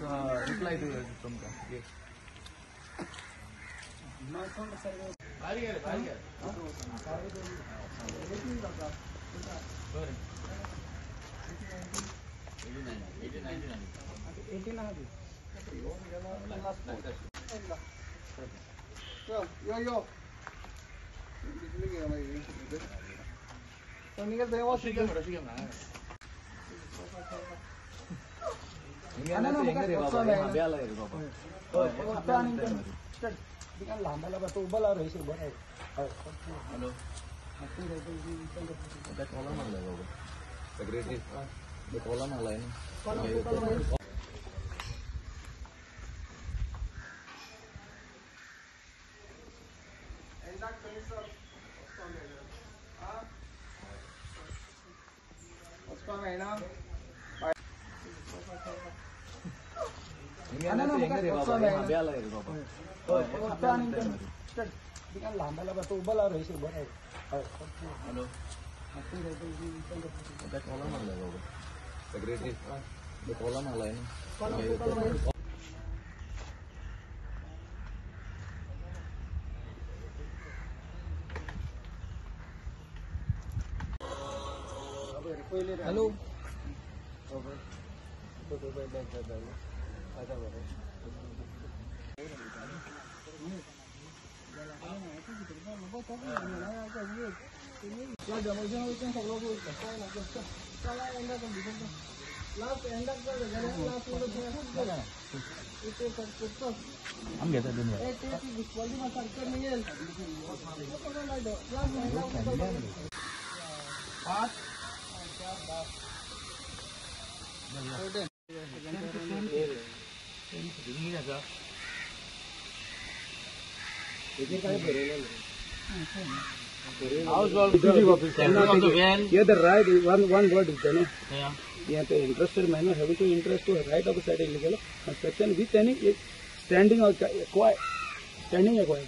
reply to तुमका ये hello हम घेतो दोन one word is there. Yeah, the interested man having to interest to right of the side illegal construction with any standing or standing acquired.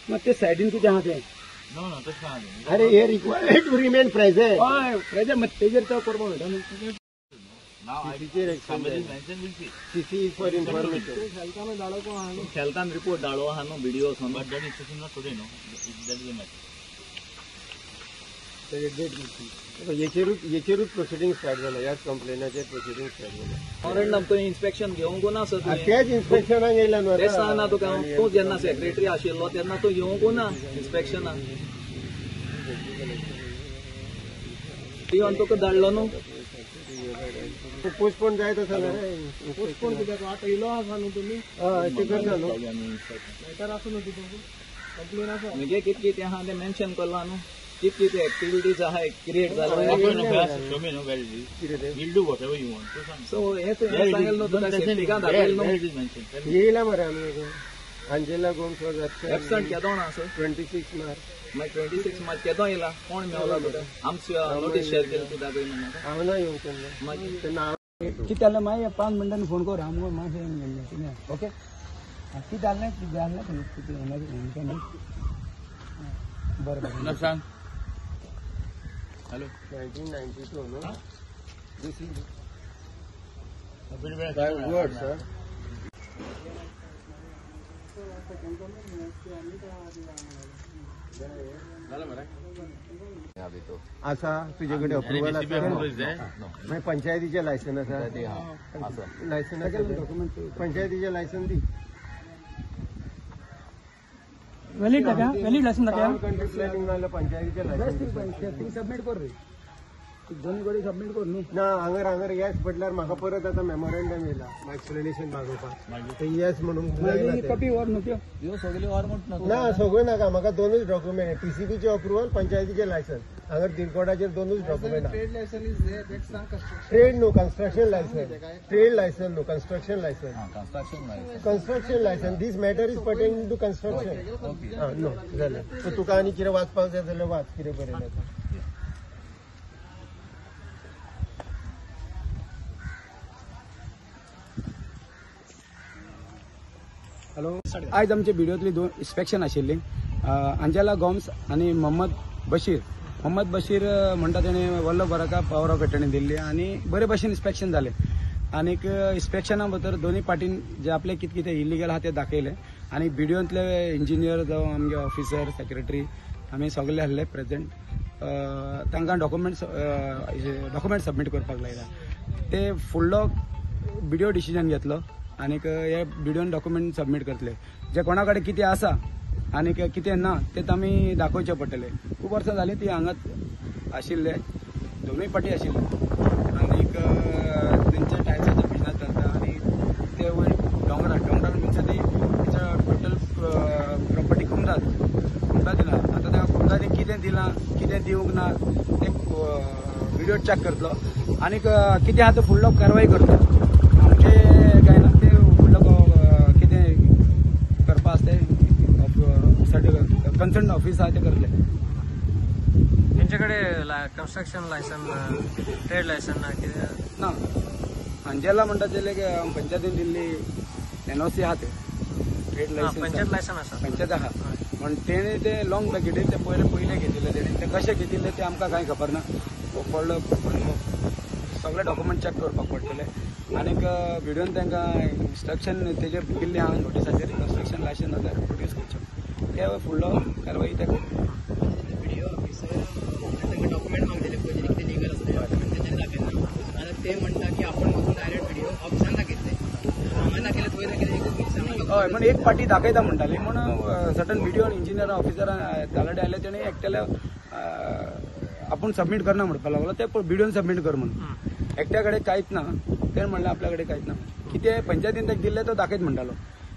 मतलब siding को जहाँ से No, तो कहाँ है? अरे ये required to remain present. Present मत तेजर तो करबो बेटा. Now I somebody mentioned will see. CC is for information. Kheltan report डालो हानो video सुन. But that is not today no. That is a matter. तो ये चेरूट प्रोसिडिंग स्टार्ट झाला याच कंप्लेनाचे प्रोसिडिंग स्टार्ट झाला ऑरेंज नमतो इन्स्पेक्शन घेवंक ना सर तेच इन्स्पेक्शनाक येयला न्हू ते सांगना तुका तूं जेन्ना सेक्रेटरी आशिल्लो तेन्ना तो येवंक ना इन्स्पेक्शनाक तुका धाडलो न्हू पोस्टपोन जाय तो सांगा रे पोस्टपोन कित्याक आतां येयलो आसा न्हू तुमी हय ते करता न्हू लेटर आसा न्हू तुका कंप्लेन आसा म्हणजे कितें कितें आहा तें मेन्शन करला न्हू कितें कितें एक्टिविटीज आहा क्रिएट जाला We'll do whatever you want. So हे सांगेल न्हू तुका सेफ्टिका धाडलेल न्हू येयला मरे आमी अंजेला गोम्स वॉज एब्सेंट केदों ना सर 26 मार्च मागीर 26 मार्च केदों येयला कोण मेवला तुका आमच्या नोटीस शेअर केली तुका पळय म्हणून हांव ना येवंक तेन्ना तेन्ना कितें जालें मागीर 5 मिनटांनी फोन कर हांव मातशें ओके कितें जालें कितें बरें बरें सांग Hello. 1992 no this is Very word sir आसा तुझ्याकडे अप्रुव्हल आसा मागीर पंचायतीचे लायसन आसा लायसन पंचायतीचे लायसन दी वैलिड लायसन कंट्री प्लॅनिंग नाल्या पंचायतीचे लायसन सबमिट कर रे दोन्ही कडेन सबमिट कर न्ही ना हांगर येस म्हटल्यार म्हाका परत आतां मेमोरेंडम येयला एक्सप्लेनेशन मागोवपाक ते येस म्हणून कॉपी वर न्हू ह्यो सगळ्यो वर म्हणटा ना सगळें नाका म्हाका दोनूच डॉक्युमेंट टीसीबीचे अप्रुव्हल पंचायतीचे लायसन हांगा दिलकोडाचेर दोनूच document trade licence is there that सांग ट्रेड न्हू कन्स्ट्रक्शन लायसन ट्रेड लायसन न्हू construction licence construction licence this matter is pertaining to construction no जालें सो तुका आनी कितें वाचपाक जाय जाल्यार वाच कितें बरयलें तें हॅलो आज आमच्या व्हिडिओतली 2 इन्स्पेक्शन आशिल्ली अंजेला गॉम्स आणि मोहम्मद बशीर म्हणटा तेणे Vallabh Baraka power of attorney Delhi आणि बरे भशेन इन्स्पेक्शन जालें आनीक इन्स्पेक्शना भितर दोन्ही पार्टीन जे आपले कितें कितें इलिगल आहा ते दाखयले आनी बिडिओंतले इंजिनियर जावं आमगे ऑफिसर सेक्रेटरी आमी सगळे आहले प्रेजेंट तांकां डॉक्युमेंट सबमीट करपाक लायला ते फुडलो बिडिओ डिसिजन घेतलो आनीक हे बिडिओन डॉक्युमेंट सबमीट करतले जे कोणा कडेन कितें आसा आनीक कितें ना ते आमी दाखोवचे पडटले खूब वर्सां जालीं ती हांगाच आशिल्ले दोनूय पार्टी आशिल्ले आनीक तेंचे टायल्साचे बिजनस चलता आनी ते वयर डोंगरार मिन्स ती टोटल प्रॉपर्टी कुंदात दिला आतां त्या कुंदांनी कितें दिलां कितें दिवंक ना ते व्हिडिओ चॅक करतलो आनीक कितें आहा तो फुडलो कारवाई करतलो आमचे काय ना ते फुडलो कितें करपा आसा ते कन्सर्न ऑफिस आहा ते करतले त्यांच्याकडे कन्स्ट्रक्शन लायसन ट्रेड लायसन ना अंजेला म्हणटा ते पंचायतीन दिल्ली NOC आहा ते ट्रेड लायसन पंचायत लायसन आसा पंचायत आहा पण तेणे ते लॉंग बॅकेटी ते पयले घेतिल्ले तेणे ते कशें घेतिल्ले ते आमकां कांय खबर ना पडलो सगळे डॉक्युमेंट चॅक करपाक पडटले आनीक व्हिडिओन तांकां इन्स्ट्रक्शन तेजेर दिल्ली आहा नोटिसाचेर कन्स्ट्रक्शन लायसन आतां प्रोड्यूस करचें ते फुडलो कारवाई ते व्हिडिओ ऑफिसर डॉक्युमेंट मागलेले पयलीं कितें लिगल आसा तेजेर दाखयना आतां ते म्हणटा की आपण वचून डायरेक्ट व्हिडिओ ऑफिसान दाखयतले हांगा दाखयले थंय दाखयले एकूच मिक्स हय पण एक पार्टी दाखयता म्हणटाली म्हणून सर्टन व्हिडिओ इंजिनियर ऑफिसर तालडे आयले तेणे एकट्याल्या आपण सबमीट करना म्हणपाक लागलो ते व्हिडिओन सबमीट कर म्हणून एकट्या कडेन कांयच ना तेणें म्हणलें आपल्या कडेन कांयच ना कितें पंचायतीन ताका दिल्ले तो दाखयत म्हणटालो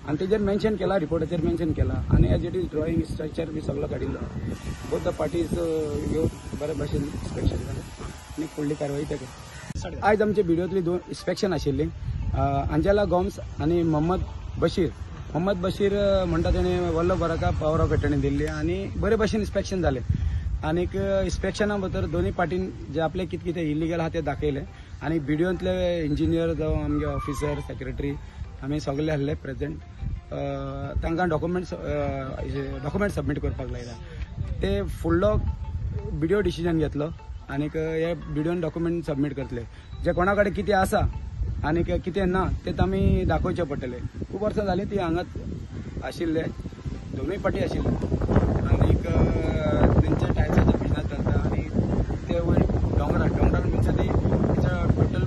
आनी तेजेर मेन्शन केला रिपोर्टाचेर मेन्शन केला आनी as it is drawing structure बी सगळो काडिल्लो बोथ द पार्टीज येवन बरे भशेन इन्स्पेक्शन जालें आनी फुडली कारवाई ते कर आयज आमचे व्हिडिओतली 2 इन्स्पेक्शन आशिल्ली अंजेला गॉम्स आनी मोहम्मद बशीर म्हणटा तेणे Vallabh Baraka power of attorney Delhi आनी बरे भशेन इन्स्पेक्शन जालें आनीक इन्स्पेक्शना भितर दोन्ही पार्टीन जे आपले कितें कितें इलिगल आहा ते दाखयले आनी बिडिओंतले इंजिनियर जावं आमगे ऑफिसर सेक्रेटरी आमी सगळे आहले प्रेजेंट तांकां डॉक्युमेंट सबमीट करपाक लायला ते फुडलो बिडिओ डिसिजन घेतलो आनीक हे बिडिओन डॉक्युमेंट सबमीट करतले जे कोणा कडेन कितें आसा आनीक कितें ना ते आमी दाखोवचे पडटले खूब वर्सां जालीं ती हांगाच आशिल्ले दोनूय पार्टी आशिल्ले आनीक तेंचे टायल्साचे बिजनस चलता आनी ते वयर डोंगरार मिन्स ती टोटल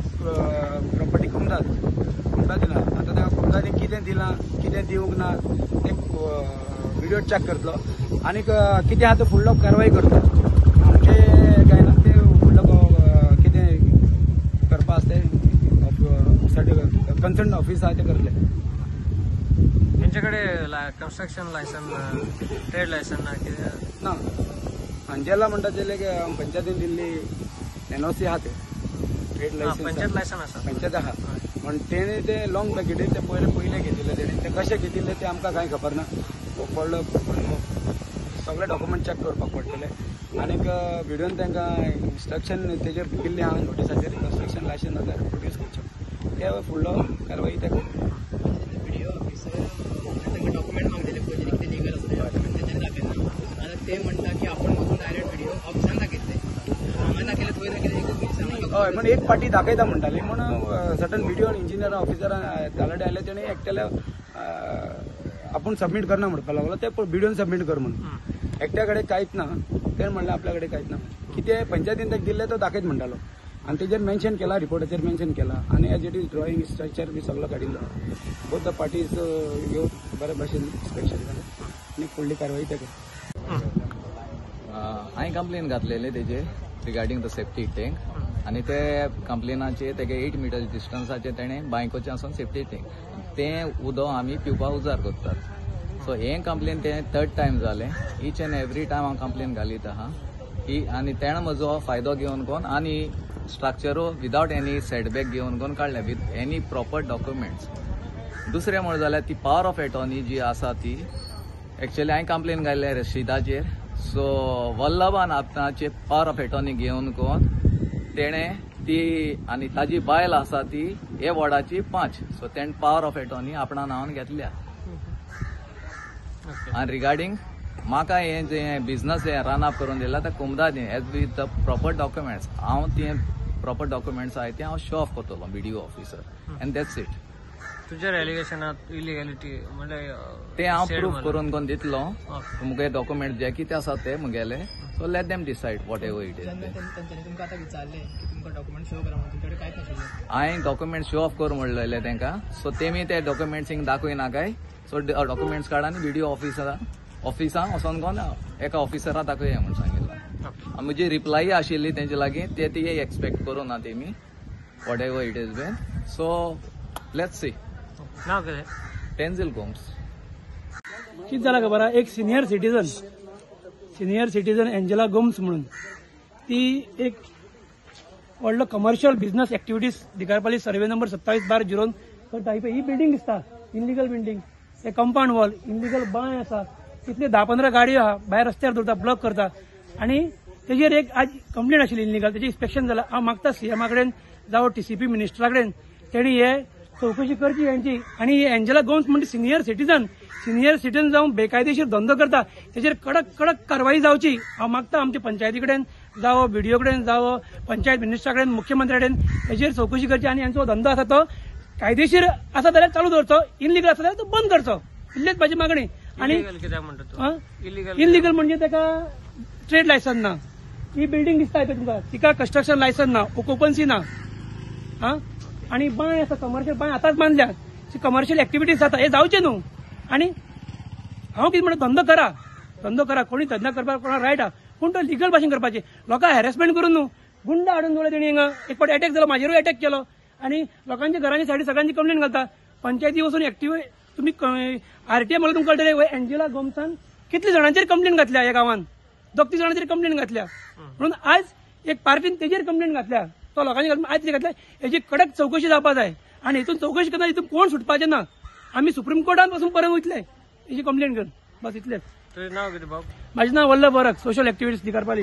प्रॉपर्टी कुंदात दिला आतां त्या कुंदांनी कितें दिलां कितें दिवंक ना ते व्हिडिओ चॅक करतलो आनीक कितें आहा तो फुडलो कारवाई करतलो आमचे काय ना ते फुडलो कितें करपा आसा ते कन्सर्न ऑफिस आहा ते करतले त्यांच्याकडे कन्स्ट्रक्शन लायसन ट्रेड लायसन ना अंजेला म्हणटा ते पंचायतीन दिल्ली NOC आहा ते ट्रेड लायसन पंचायत लायसन आसा पंचायत आहा पण तेणे ते लॉंग बॅकेटी ते पयले घेतिल्ले तेणे ते कशें घेतिल्ले ते आमकां कांय खबर ना पडलो सगळे डॉक्युमेंट चॅक करपाक पडटले आनीक व्हिडिओन तांकां इन्स्ट्रक्शन तेजेर दिल्ली आहा नोटिसाचेर कन्स्ट्रक्शन लायसन आतां प्रोड्यूस करचें ते फुडलो कारवाई ते व्हिडिओ ऑफिसर डॉक्युमेंट मागलेले पयलीं कितें लिगल आसा तेजेर दाखयना आतां ते म्हणटा की आपण वचून डायरेक्ट व्हिडिओ ऑफिसान दाखयतले हांगा दाखयले थंय दाखयले एकूच मिक्स हय पण एक पार्टी दाखयता म्हणटाली म्हणून सर्टन व्हिडिओ इंजिनियर ऑफिसर तालडे आयले तेणे एकट्याल्या आपण सबमीट करना म्हणपाक लागलो ते व्हिडिओन सबमीट कर म्हणून एकट्या कडेन कांयच ना तेणें म्हणलें आपल्या कडेन कांयच ना कितें पंचायतीन ताका दिल्ले तो दाखयत म्हणटालो आनी तेजेर मेन्शन केला रिपोर्टाचेर मेन्शन केला आनी as it is drawing structure बी सगळो काडिल्लो बोथ द पार्टीज येवन बरे भशेन इन्स्पेक्शन जालें आनी फुडली कारवाई ते कर हांवें कंप्लेन घातलेली तेजेर रिगार्डींग द सेफ्टी टँक आनी ते कंप्लेनाचेर तेगे 8 मिटर्स डिस्टन्साचेर तेणें बायकोचें आसून सेफ्टी टँक तें उदक आमी पिवपाक उजार करतात सो हें कंप्लेन तें 3rd टायम जालें ईच एंड एवरी टायम हांव कंप्लेन घालीत आहा की आनी तेणें म्हजो फायदो घेवन कोन आनी स्ट्रक्चरो विदावट एनी सेटबॅक घेवन कोन काडलें विथ एनी प्रॉपर डॉक्युमेंट्स दुसरें म्हण जाल्यार ती पॉवर ऑफ एटॉर्नी जी आसा ती एक्चुअली हांवें कंप्लेन घाल्ले रशिदाचेर सो वल्लभान आपणाचे पॉवर ऑफ एटॉर्नी घेवन कोन तेणें ती आनी ताजी बायल आसा ती हे वॉर्डाची 5 सो तेणें पॉवर ऑफ एटॉर्नी आपणा नांवान घेतल्या आनी रिगार्डींग म्हाका हें जें बिजनस हें रन अप करून दिला तें कुमदा as with the proper documents हांव तें प्रॉपर डॉक्युमेंट्स आहेत ते हांव शो ऑफ करतलो BDO officer and that's it. तुझ्या एलिगेशनात इलिगॅलिटी म्हणजे ते हांव प्रूफ करून कोण दितलो मुगे डॉक्युमेंट जे कितें आसा ते मुगेले. So let them decide whatever it is. त्यांच्यानी तुमकां आतां विचारले की तुमकां डॉक्युमेंट शो करा म्हणून तुमच्याकडे कांयच नाशिल्लें. हांवें डॉक्युमेंट शो ऑफ कर म्हणलेले तांकां. सो तेमी ते डॉक्युमेंट्स हिंग दाखयना काय. सो डॉक्युमेंट्स काढ आनी BDO ऑफिसां वचोन कोण एका ऑफिसरा दाखया म्हणून सांगिल्लें. म्हजी रिप्लाय आशिल्ली तेंचे लागीं ती एक्सपेक्ट करूं ना तेमी whatever it is been. So let's see. नाव कितें? टेन्झिल गोम्स. कितें जालां खबर आहा, एक सिनियर सिटीजन एंजेला गोम्स म्हणून ती एक व्हडलो commercial business activities Dicarpali survey number 27/0 करता. ही बिल्डींग दिसता इनलिगल बिल्डींग. हे कंपाऊंड वॉल इनलिगल बांय आसा. तितले 10-15 गाडयो आहा भायर रस्त्यार दवरता ब्लॉक करता. आणि तेजेर एक आज कंप्लेंट आशिल्ली इनलिगल. तेजें इन्स्पेक्शन जालां. हांव मागता CM कडेन जावं TCP मिनिस्टरा कडेन तेणी हे चौकशी करची यांची. आणि एंजेला गोम्स म्हणजे सिनियर सिटीजन जाऊन बेकायदेशीर धंदो करता तेजेर कडक कारवाई जावची. हांव मागता आमच्या पंचायती कडेन जावं BDO कडेन जावं पंचायत मिनिस्टरा कडेन मुख्यमंत्र्या कडेन तेजेर चौकशी करची. आणि यांचो धंदो आसा तो कायदेशीर आसा जाल्यार चालू दवरचो, इनलिगल आसा जाल्यार तो बंद करचो. इतलेच माझी मागणी. आणि कित्याक म्हणटा तूं? इनलिगल म्हणजे ताका ट्रेड लायसन ना. ही बिल्डींग दिसता तुमकां तिका कंस्ट्रक्शन लायसन ना, ऑक्युपन्सी ना. आणि बांय आसा कमर्शियल बांय आतांच बांदल्या. कमर्शियल एक्टिविटीज जाता हे जावचे न्हू. आणि हांव कितें म्हणटा धंदो करा कोणी धंदो करपाक कोणा रायट आहा पूण तो लिगल भाशेन करपाचें. लोकांक हॅरेसमेंट करून न्हू. गुंड हाडून दवरले तेणी हिंगा. एक फावट अटॅक जालो म्हाजेरूय अटॅक केलो. आणि लोकांच्या घरांच्या सायडीन सगळ्यांची कंप्लेंट घालता. पंचायती वचून एक्टिव्ह तुम्ही RTI मला तुमकां कळटलें एंजेला गोम्सान कितल्या जाणांचेर कंप्लेंट घातल्या ह्या गांवांत. 2-3 जाणांचेर कंप्लेंट घातल्या. म्हणून आज एक पार्टीन तेजेर कंप्लेंट घातल्या. तो लोकांनी आज कितें घातल्या हेची कडक चौकशी जावपा जाय. आणि हितून चौकशी करता हितून कोण सुटपाचें ना. आमी सुप्रीम कोर्टान पासून पर्यंत वयतले हेची कंप्लेंट घेवन. बस इतलेंच. तुझें नाव कितें बाब? म्हाजें नांव वल्लभ वरक, सोशल एक्टिविटीज दिकारपाली.